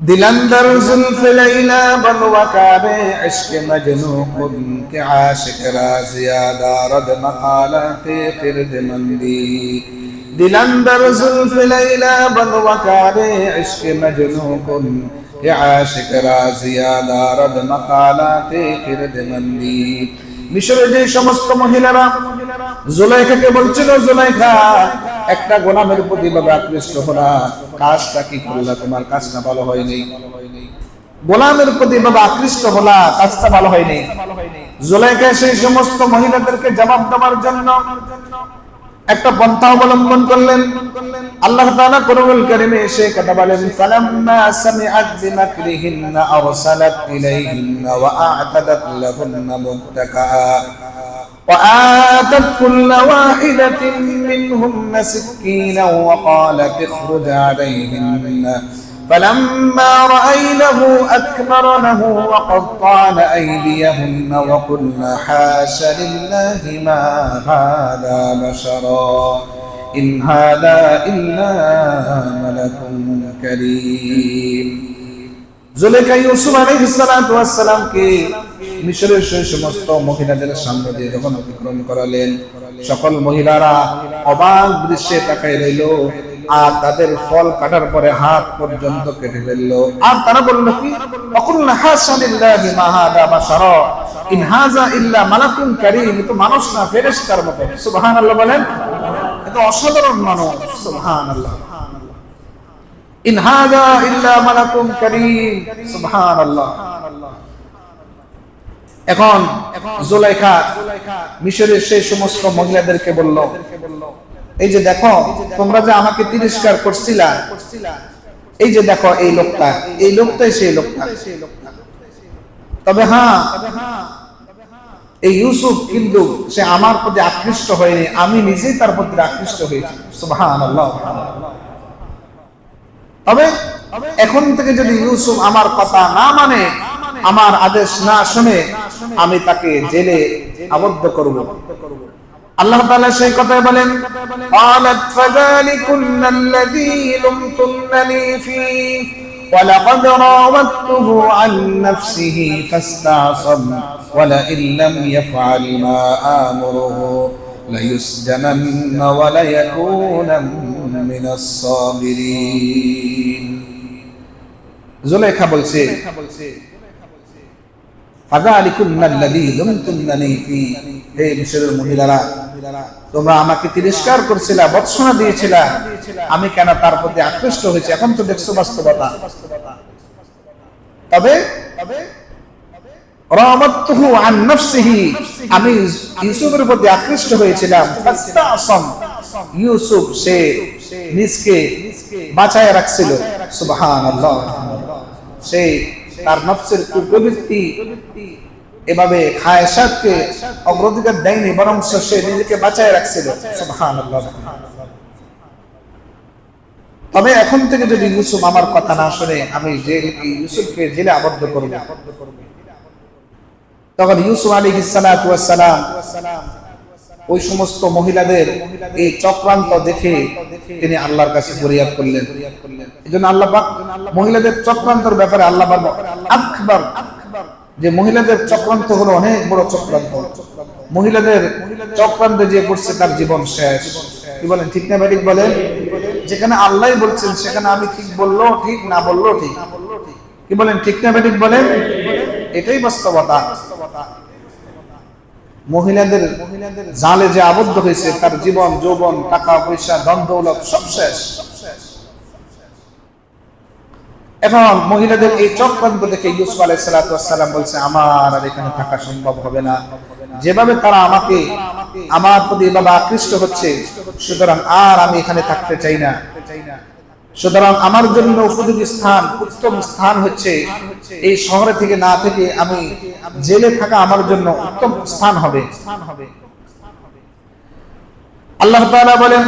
दिलंदर जुल्फ लैला बलवकारे इश्क मजनू खुद के आशिक राज़ियादा रद मकालते फिरद मंदी दिलंदर जुल्फ लैला बलवकारे इश्क मजनू खुद के आशिक राज़ियादा रद मकालते फिरद मंदी। মিশরের যে সমস্ত মহিলারা জুলাইখাকে বলছিল, জুলাইখা একটা গোলামের প্রতি ভাবে আকৃষ্ট হলা, কাজটা কি করলা, তোমার কাজটা ভালো হয়নি। গোলামের প্রতি ভাবে আকৃষ্ট হলা, কাজটা ভালো হয়নি। জুলাইখা সেই সমস্ত মহিলাদেরকে জবাব দেওয়ার জন্য একটা পন্থা অবলম্বন করলেন। আল্লাহ তাআলা কুরআনুল কারীমে এসে কথা বলেন, ফালাম্মা সামিআত বিমাকরিহিন্না আরসালাত ইলাইহিন্না ওয়া আ'তাদাত লাহুন্না মুত্তাকা ওয়া আতাত কুল্লা ওয়াহিদাতিন মিনহুন্না সিকিনা ওয়া ক্বালাত ইখরুজ আলাইহিন্না فلما رأينه أكبرنه وقطعن أيديهن وقلن حاش لله ما هذا بشرا إن هذا إلا ملك كريم। জুলাইখা ইউসুফ আলাইহিস সালাতু ওয়াস সালামকে মিশরের সেই সমস্ত মহিলাদের সামনে দিয়ে যখন অতিক্রম করালেন, সকল মহিলারা অবাক দৃশ্যে তাকায় রইল। আর তাদের ফল কাটার পরে হাত পর্যন্ত কেটে ফেললো। আর তারা বলল কি, ওয়াকুলনা হাশা লিল্লাহি মা হাযা বাশারা ইন হাযা ইল্লা মালাকুন কারীম। এ তো মানুষ না, ফেরেশতার মতো। সুবহানাল্লাহ বলেন, এ তো অসাধারণ মানুষ। সুবহানাল্লাহ। ইন হাযা ইল্লা মালাকুন কারীম। সুবহানাল্লাহ। এখন জুলাইখা মিশরের সেই সমস্ত মহিলাদেরকে বলল, এই যে দেখো, তোমরা যে আমাকে তিরস্কার করছিলা, এই যে দেখো এই লোকটাই সেই লোকটা। তবে হ্যাঁ, এই ইউসুফ কিন্তু সে আমার প্রতি আকৃষ্ট হয়নি, আমি নিজেই তার প্রতি আকৃষ্ট হয়েছি। সুবহানাল্লাহ। তবে এখন থেকে যদি ইউসুফ আমার কথা না মানে, আমার আদেশ না শুনে, আমি তাকে জেলে আবদ্ধ করব। আল্লাহ তাআলা সেই কথাই বলেন, ক্বালাত ফাযালিকুন্নাল্লাযী লুমতুন্নানি ফীহি ওয়া লাকাদ রাওয়াদতুহু আন নাফসিহি ফাসতা'সাম ওয়া লা ইল্লাম ইয়াফআল মা আমুরুহু লায়ুসজানান্না ওয়া লা ইয়াকুনান মিনাস সাবিরিন। জুলাইখা বলছে, ফাযালিকুন্নাল্লাযী লুমতুন্নানি ফীহি, হে মিশরের মহিলারা, তোমরা আমাকে তিরস্কার করছিলা, বৎসনা দিয়েছিলা, আমি কেন তার প্রতি আকৃষ্ট হয়েছি, এখন তো দেখছো বাস্তবতা। তবে রাওয়াদতুহু আন নাফসিহি, আমি ইউসুফের প্রতি আকৃষ্ট হয়েছিলাম। ফাসতা'সাম, ইউসুফ সে নিজকে বাঁচায় রাখছিল। সুবহানাল্লাহ। সে তার নফসের কুপ্রবৃত্তি এভাবে খায়সাতকে অগ্রাধিকার দেয়নি, বরং সে নিজেকে বাঁচায় রাখছিল। সুবহানাল্লাহ। তবে এখন থেকে যদি ইউসুফ আমার কথা না শুনে, আমি ইউসুফকে জেলে আবদ্ধ করব। তখন ইউসুফ আলাইহিস সালাতু ওয়াস সালাম ওই সমস্ত মহিলাদের এই চক্রান্ত দেখে তিনি আল্লাহর কাছে ফরিয়াদ করলেন। এজন্য আল্লাহ পাক মহিলাদের চক্রান্তের ব্যাপারে আল্লাহ পাক আকবার, যে মহিলাদের চক্রান্ত হলো অনেক বড় চক্রান্ত। মহিলাদের চক্রান্তে যে পড়ছে তার জীবন শেষ। কি বলেন, ঠিক না ঠিক বলেন? যেখানে আল্লাহই বলছেন সেখানে আমি ঠিক বললো ঠিক, না বললো ঠিক। কি বলেন, ঠিক না ঠিক বলেন? এটাই বাস্তবতা। মহিলাদের জালে যে আবদ্ধ হয়েছে, তার জীবন যৌবন, টাকা পয়সা, ধন দৌলত সব শেষ। এখন মহিলাদের এই চক্রান্ত দেখে ইউসুফ আলাইহিস সালাতু ওয়াস সালাম বলছে, আমার আর এখানে থাকা সম্ভব হবে না। যেভাবে তারা আমাকে আমার প্রতি এভাবে আকৃষ্ট হচ্ছে, সুতরাং আর আমি এখানে থাকতে চাই না। সুতরাং আমার জন্য উপযোগী স্থান, উত্তম স্থান হচ্ছে এই শহরে থেকে না থেকে আমি জেলে থাকা আমার জন্য উত্তম স্থান হবে। আল্লাহ তাআলা বলেন,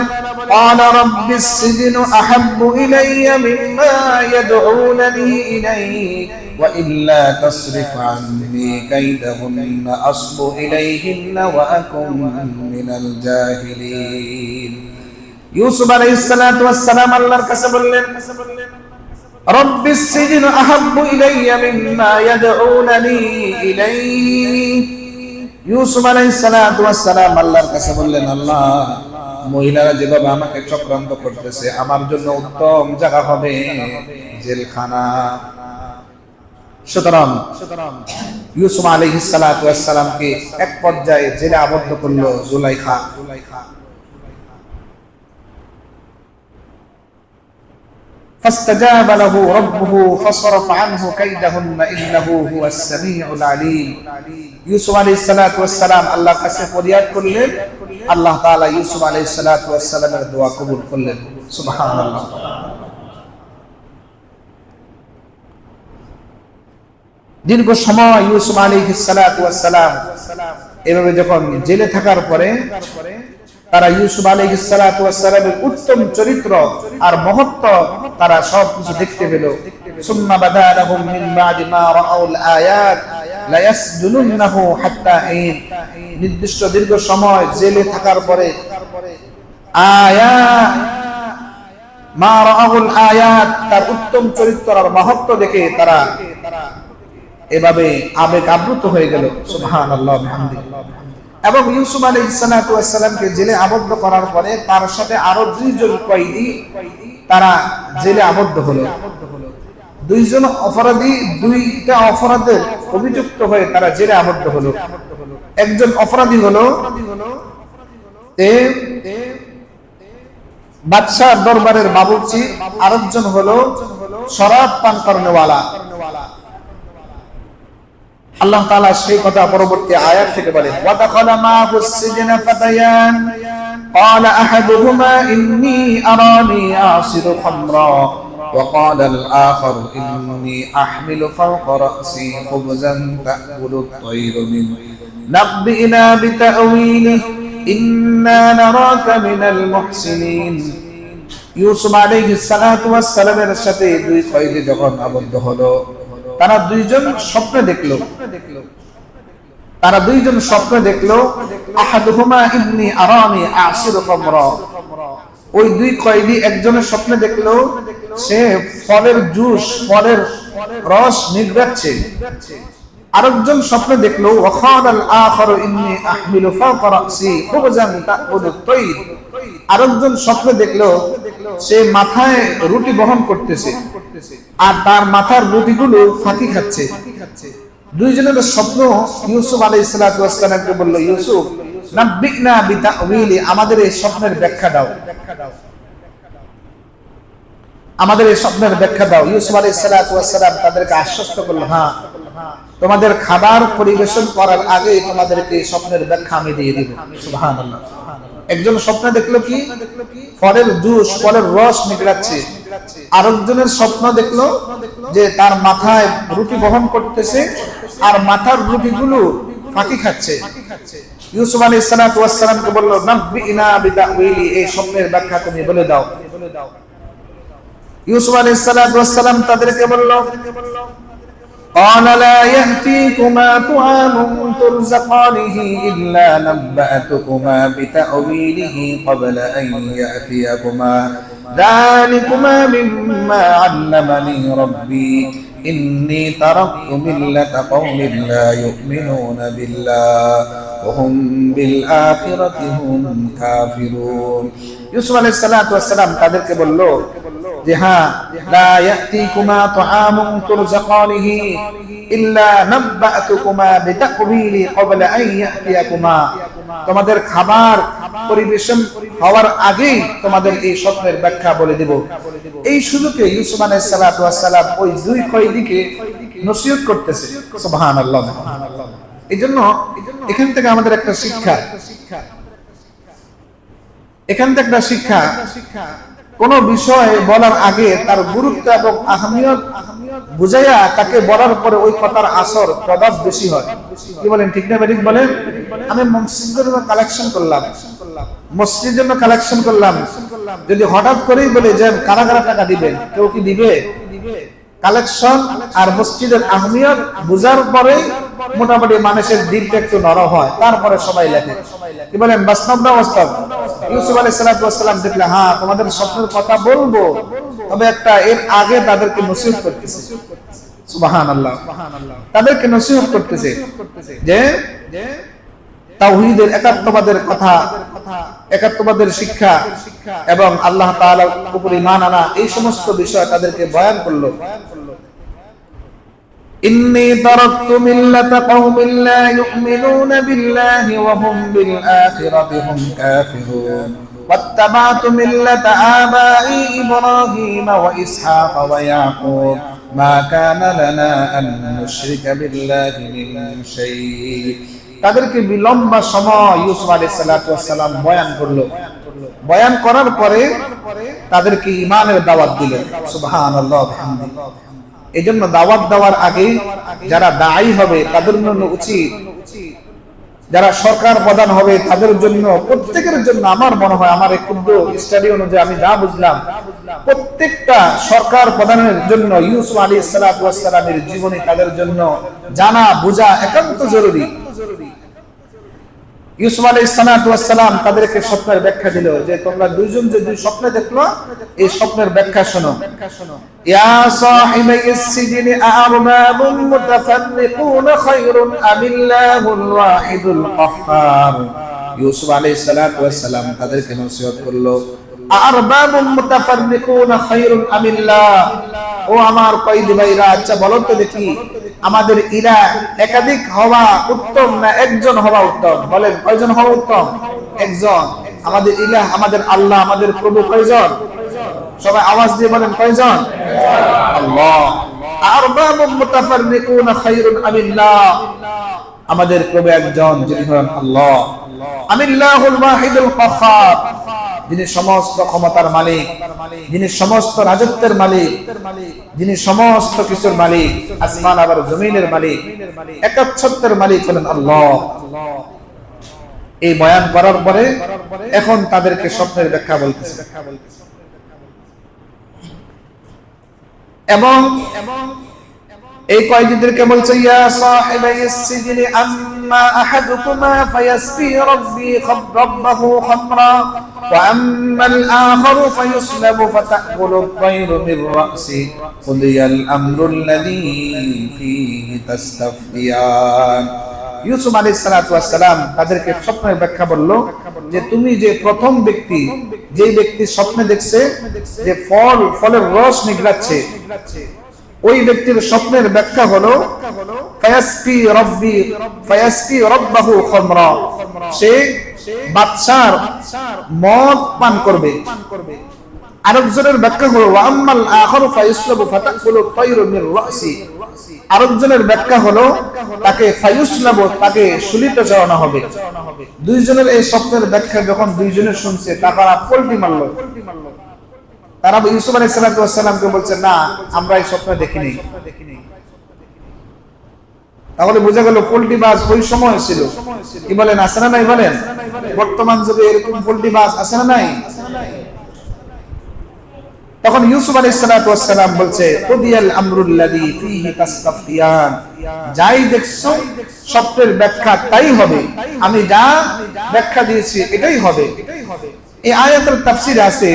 ক্বালা রাব্বিস সিজনু আহাব্বু ইলাইয়া মিম্মা ইয়াদউনানি ইলাইহি ওয়া ইল্লা তাসরিফ আন্নী কাইদাহুন্না আসবু ইলাইহিন্না ওয়া আকুন মিনাল জাহিলিন। ইউসুফ আলাইহিস সালাতু ওয়াস সালাম আল্লাহর কাছে বললেন, রব্বিস সিজনু আহাব্বু ইলাইয়া মিম্মা ইয়াদউনানি ইলাইহি। ইউসুফ আলাইহিস সালাতু ওয়াস সালাম আল্লাহর কাছে বললেন, আল্লাহ, মহিলারা যেভাবে আমাকে চক্রান্ত করতেছে, আমার জন্য উত্তম জায়গা হবে জেলখানা। সুতরাং ইউসুফ আলাইহিস সালাতু ওয়াস সালামকে এক পর্যায়ে জেলে আবদ্ধ করলো জুলাইখা। فاستجاب له ربه فصرف عنه كيدهن إنه هو السميع العليم। ইউসুফ আলাইহিস সালাতু ওয়াস সালাম আল্লাহর কাছে ফরিয়াদ করলেন, আল্লাহ তাআলা ইউসুফ আলাইহিস সালাতু ওয়াস সালামের দোয়া কবুল করলেন। সুবহানাল্লাহ। দীর্ঘ সময় ইউসুফ আলাইহিস সালাতু ওয়াস সালাম এভাবে যখন জেলে থাকার পরে তারা ইউসুফ আলাইহিস সালাতু ওয়াস সালামের উত্তম চরিত্র আর মহত্ব তারা সব কিছু দেখতে পেল। সুম্মা বাদা লাহুম মিন বাদি মা রাআউল আয়াত লা ইয়াসজুনুনহু হাত্তা ঈদ। নির্দিষ্ট দীর্ঘ সময় জেলে থাকার পরে আয়াত মা রাআউল আয়াত তার উত্তম চরিত্র আর মহত্ব দেখে তারা এভাবে আবেগ আপ্লুত হয়ে গেল। সুবহানাল্লাহ বিহামদিহি। এবং ইউসুফ আলাইহিস সালাতু ওয়াস সালামকে জেলে আবদ্ধ করার পরে তার সাথে আরো দুইজন কয়েদি তারা জেলে আবদ্ধ হলো। দুইজন অপরাধী দুইটা অপরাধের অভিযুক্ত হয়ে তারা জেলে আবদ্ধ হলো। একজন অপরাধী হলো বাদশাহ দরবারের বাবুর্চি, আরেকজন হলো শরাব পান করনেওয়ালা। আল্লাহ তাআলা সেই কথা পরবর্তী আয়াত থেকে বলেন, ওয়া দাখালা মা'হুস সিজনা ফাতায়ান ক্বালা আহাদুহুমা ইন্নী আরানি আ'সিরু খামরা ওয়া ক্বালা আল-আখারু ইন্নী আহমিলু ফাওকা রা'সি খুবজান তা'কুলু আত-তায়রু মিন নাব্বি'না বিতা'ওয়িলিহি ইন্না নারাকা মিনাল মুহসিনিন। ইউসুফ আলাইহিস সালাতু ওয়াস সালামের সাথে দুই কয়েদি যখন আবদ্ধ হলো, তারা দুইজন স্বপ্নে দেখলো। আহাদুহুমা ইন্নী আরানি আ'সিরু খামরা। ওই দুই কয়েদি একজনের স্বপ্নে দেখলো সে ফলের জুস, ফলের রস নিগড়াচ্ছে। আরেকজন স্বপ্নে দেখলো ওয়া ক্বালা আল-আখারু ইন্নী আহমিলু ফাওকা রা'সি খুবজান তা'কুলু আত-তায়র। আরেকজন স্বপ্নে দেখলো সে মাথায় রুটি বহন করতেছে আর তার মাথার রুটিগুলো ফাঁকি খাচ্ছে। দুইজনের স্বপ্ন ইউসুফ আলাইহিস সালাতু ওয়াস সালামকে বলল, ইউসুফ নাব্বি'না বিতা'ওয়িলি, আমাদের এই স্বপ্নের ব্যাখ্যা দাও, আমাদের এই স্বপ্নের ব্যাখ্যা দাও। ইউসুফ আলাইহিস সালাতু ওয়াস সালাম তাদেরকে আশ্বস্ত করলো, হ্যাঁ, তোমাদের খাবার পরিবেশন করার আগে তোমাদেরকে এই স্বপ্নের ব্যাখ্যা আমি দিয়ে দিব। সুবহানাল্লাহ। একজন স্বপ্ন দেখলো কি ফলের জুস, ফলের রস নিগড়াচ্ছে। আরেকজনের স্বপ্ন দেখলো যে তার মাথায় রুটি বহন করতেছে আর মাথার রুটিগুলো ফাঁকি খাচ্ছে। ইউসুফ আলাইহিস সালাতু ওয়াস সালামকে বলল, নাব্বি'না বিতা'ওয়িলি, এই স্বপ্নের ব্যাখ্যা তুমি বলে দাও। ইউসুফ আলাইহিস সালাতু ওয়াস সালাম তাদেরকে বলল, قال لا يأتيكما طعام ترزقانه إلا نبأتكما بتأويله قبل أن يأتيكما ذلكما مما علمني ربي إني تركت ملة قوم لا يؤمنون بالله وهم بالآخرة هم كافرون। ইউসুফ আলাইহিস সালাতু ওয়াস সালাম তাদেরকে বলল যে হ্যাঁ, লা ইয়াতিকুমা তুআমুন তুরযাকানিহি ইল্লা নাব্বাতুকুমা বিতাকবিলি ক্বাবলা আন ইয়াতিয়াকুমা, তোমাদের খাবার পরিবেশন হওয়ার আগেই তোমাদের এই স্বপ্নের ব্যাখ্যা বলে দেব। এই সুযোগে ইউসুফ আলাইহিস সালাতু ওয়াস সালাম ওই দুই কয়েদিকে নসিহত করতেছে। সুবহানাল্লাহ। এইজন্য এখান থেকে আমাদের একটা শিক্ষা, কোন বিষয় বলার আগে তার গুরুত্ব এবং আহমিয়ত বুঝাইয়া তাকে বলার পরে ওই কথার আসর প্রভাব বেশি হয়। কি বলেন, ঠিক না ঠিক বলেন? আমি মসজিদের জন্য কালেকশন করলাম, যদি হঠাৎ করেই বলে যে কারা কারা টাকা দিবেন, কেউ কি দিবে? কালেকশন আর মসজিদের আহমিয়ত বুঝার পরে মোটামুটি মানুষের দিলটা একটু নরম হয়, তারপরে সবাই লেখে। কি বলেন, বাস্তব না বাস্তব? ইউসুফ আলাইহিস সালাতু ওয়াস সালাম দেখলে, হ্যাঁ, তোমাদের স্বপ্নের কথা বলবো, তবে একটা এর আগে তাদেরকে নসিহত করতেছে। সুবহানাল্লাহ, তাদেরকে নসিহত করতেছে যে তাওহীদের একাত্মবাদের কথা, একাত্মবাদের শিক্ষা এবং আল্লাহ তাআলার উপর ঈমান আনা, এই সমস্ত বিষয় তাদেরকে বয়ান করলো। ইন্নী তারাকতু মিল্লাতা কওমিন লা ইউমিনুনা বিল্লাহি ওয়া হুম বিল আখিরাতি হুম কাফিরুন ওয়াত্তাবা'তু মিল্লাতা আবাই ইব্রাহিম ওয়া ইসহাক ওয়া ইয়াকুব মা কানা লানা আন নুশরিকা বিল্লাহি মিন শাই। তাদেরকে বিলম্বা সময় ইউসুফ আলাইহিস সালাতু ওয়াস সালাম বয়ান করলো। বয়ান করার পরে তাদেরকে ঈমানের দাওয়াত দিলেন। সুবহানাল্লাহ ওয়া বিহামদিহি। এজন্য দাওয়াত দেওয়ার আগে যারা দায়ী হবে তাদের জন্য উচিত, যারা সরকার প্রধান হবে তাদের জন্য, প্রত্যেকের জন্য আমার মনে হয়, আমার ক্ষুদ্র স্টাডি অনুযায়ী আমি যা বুঝলাম, প্রত্যেকটা সরকার প্রধানের জন্য ইউসুফ আলাইহিস সালাতু ওয়াস সালামের জীবনী তাদের জন্য জানা বোঝা একান্ত জরুরি। ইউসুফ আলাইহিস সালাতু ওয়াস সালাম তাদেরকে স্বপ্নের ব্যাখ্যা দিল যে তোমরা দুইজন যে দুই স্বপ্ন দেখলো এই স্বপ্নের ব্যাখ্যা শোনো। ইয়া সাহিবাইস সিজনি আরবাবুম মুতাফাররিকুন খায়রুন আমিল্লাহুল ওয়াহিদুল কাহ্হার। ইউসুফ আলাইহিস সালাতু ওয়াস সালাম তাদেরকে নসিহত করলো, আরবাবুম মুতাফাররিকুন খায়রুন আমিল্লাহ, ও আমার কয়েদি ভাইরা, আচ্ছা বলো তো দেখি আমাদের ইলাহ একাধিক হওয়া উত্তম না একজন হওয়া উত্তম? বলেন কয়জন হওয়া উত্তম? একজন। আমাদের ইলাহ, আমাদের আল্লাহ, আমাদের প্রভু কয়জন? সবাই আওয়াজ দিয়ে বলেন কয়জন? আল্লাহ। আরবাবুম মুতাফাররিকুন খায়রুন আমিল্লাহ, আমাদের প্রভু একজন, যিনি হলেন আল্লাহ। আমিল্লাহুল ওয়াহিদুল কাহ্হার, যিনি সমস্ত ক্ষমতার মালিক, যিনি সমস্ত রাজত্বের মালিক, যিনি সমস্ত কিছুর মালিক, আসমান আর জমিনের মালিক, একাচ্ছত্বের মালিক হলেন আল্লাহ। এই বয়ান করার পরে এখন তাদেরকে স্বপ্নের ব্যাখ্যা বলতেছে এবং এই কয়েদিদেরকে বলছে, ইয়া সাহিবাইস সিজনি আম্মা আহাদুকুমা ফায়াসকি রাব্বি রাব্বাহু খামরা ওয়া আম্মাল আখারু ফায়ুসলাবু ফাতাকুলু আত-তায়রু মির রা'সি কুদিয়াল আমরুল্লাযী ফীহি তাস্তাফতিয়ান। ইউসুফ আলাইহিস সালাতু ওয়াস সালাম তাদেরকে স্বপ্নের ব্যাখ্যা বলল যে তুমি যে প্রথম ব্যক্তি, যে ব্যক্তি স্বপ্নে দেখছে যে ফলের রস নিগড়াচ্ছে, ওই ব্যক্তির স্বপ্নের ব্যাখ্যা হলো ফায়াসকি রাব্বাহু খামরা, সে বাদশার মদ পান করবে। আরেকজনের ব্যাখ্যা হলো ওয়া আম্মাল আখারু ফায়ুসলাবু ফাতাকুলু আত-তায়রু মির রা'সি, আরেকজনের ব্যাখ্যা হলো তাকে ফায়ুসলাবু, তাকে শুলিতে চড়ানো হবে। দুইজনের এই স্বপ্নের ব্যাখ্যা যখন দুইজনে শুনছে তারা পল্টি মারলো। তারা ইউসুফ আলাইহিস সালাতু ওয়াস সালামকে বলছে, না আমরা এই স্বপ্ন দেখিনি। তাহলে বোঝা গেল পোল্টিবাজ ওই সময় ছিল। কি বলেন, আছে না নাই? বলেন বর্তমান যুগে এরকম পোল্টিবাজ আছে না নাই? তখন ইউসুফ আলাইহিস সালাতু ওয়াস সালাম বলছে, কুদিয়াল আমরুল্লাযী ফীহি তাস্তাফতিয়ান, যাই দেখছো স্বপ্নের ব্যাখ্যা তাই হবে, আমি যা ব্যাখ্যা দিয়েছি এটাই হবে। এই আয়াতের তাফসীরে আছে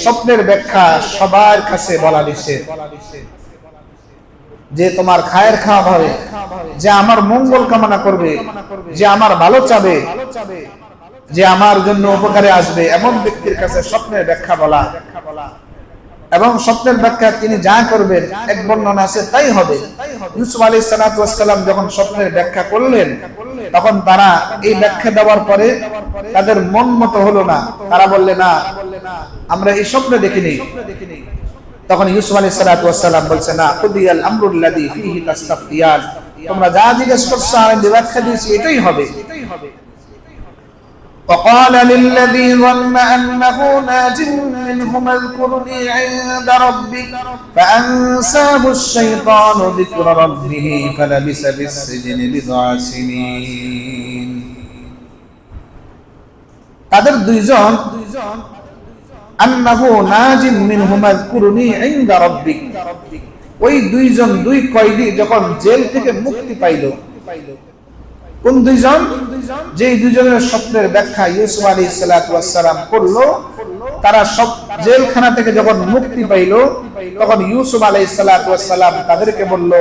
স্বপ্নের ব্যাখ্যা সবার কাছে বলা নিষেধ, যে তোমার খায়ের খাওয়া হবে, যে আমার মঙ্গল কামনা করবে, যে আমার ভালো চাবে, যে আমার জন্য উপকারে আসবে, এমন ব্যক্তির কাছে স্বপ্নের ব্যাখ্যা বলা এবং স্বপ্নের ব্যাখ্যা তিনি যা করবেন এক বর্ণনা আছে তাই হবে। ইউসুফ আলাইহিস সালাতু ওয়াস সালাম যখন স্বপ্নের ব্যাখ্যা করলেন তখন তারা এই ব্যাখ্যা দেওয়ার পরে তাদের মন মতো হলো না, তারা বললেন না আমরা এই স্বপ্ন দেখিনি। তখন ইউসুফ আলাইহিস সালাতু ওয়াস সালাম বলছে, না কুদিয়াল আমরুল্লাযী ফীহি তাস্তাফতিয়ান, তোমরা যা জিজ্ঞেস করছো আমি ব্যাখ্যা দিয়েছি এটাই হবে। وقال للذي ظن أنه ناج منهما اذكرني عند ربك فأنساه الشيطان ذكر ربه فلبث في السجن بضع سنين। তাদের দুইজন আন্নাহু নাজিন মিনহুমা যকুরুনি ইনদা রাব্বিক, ওই দুইজন দুই কয়েদি যখন জেল থেকে মুক্তি পাইল। কোন দুইজন? যে দুইজনের স্বপ্নের ব্যাখ্যা ইউসুফ আলাইহিস সালাতু ওয়াস সালাম করলো, তারা সব জেলখানা থেকে যখন মুক্তি পাইল, তখন ইউসুফ আলাইহিস সালাতু ওয়াস সালাম তাদেরকে বলল,